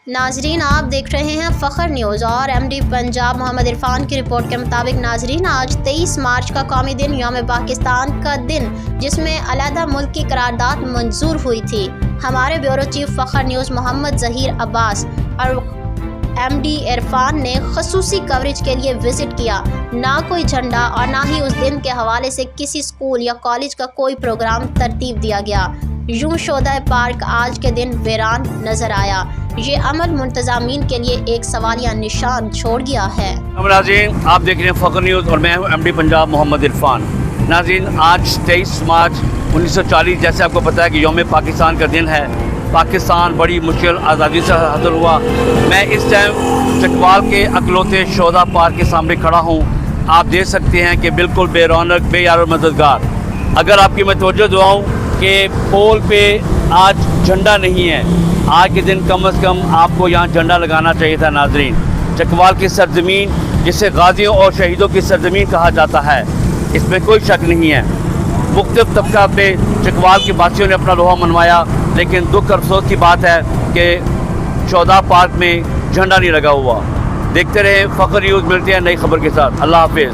ناظرین آپ دیکھ رہے ہیں فخر نیوز اور ایم ڈی پنجاب محمد عرفان کی رپورٹ کے مطابق ناظرین آج 23 مارچ کا قومی دن یوم پاکستان کا دن جس میں علیحدہ ملک کی قرارداد منظور ہوئی تھی۔ ہمارے بیورو چیف فخر نیوز محمد ظہیر عباس اور ایم ڈی عرفان نے خصوصی کوریج کے لیے وزٹ کیا۔ نہ کوئی جھنڈا اور نہ ہی اس دن کے حوالے سے کسی اسکول یا کالج کا کوئی پروگرام ترتیب دیا گیا۔ یوں شودہ پارک آج کے دن ویران نظر آیا۔ یہ عمل منتظمین کے لیے ایک سوالیہ نشان چھوڑ گیا ہے۔ ناظرین آپ دیکھ رہے ہیں فخر نیوز اور میں ہوں ایم ڈی پنجاب محمد عرفان۔ ناظرین آج 23 مارچ 1940 جیسے آپ کو پتہ ہے کہ یوم پاکستان کا دن ہے۔ پاکستان بڑی مشکل آزادی سے حاصل ہوا۔ میں اس ٹائم چکوال کے اکلوتے شودہ پارک کے سامنے کھڑا ہوں۔ آپ دیکھ سکتے ہیں کہ بالکل بے رونق بے یار و مددگار۔ اگر آپ کی میں توجہ دعاؤں کہ پول پہ آج جھنڈا نہیں ہے، آج کے دن کم از کم آپ کو یہاں جھنڈا لگانا چاہیے تھا۔ ناظرین چکوال کی سرزمین جسے غازیوں اور شہیدوں کی سرزمین کہا جاتا ہے، اس میں کوئی شک نہیں ہے۔ مختلف طبقات میں چکوال کے باشندوں نے اپنا لوہا منوایا، لیکن دکھ اور افسوس کی بات ہے کہ شودہ پارک میں جھنڈا نہیں لگا ہوا۔ دیکھتے رہیں فخر نیوز، ملتے ہیں نئی خبر کے ساتھ۔ اللہ حافظ۔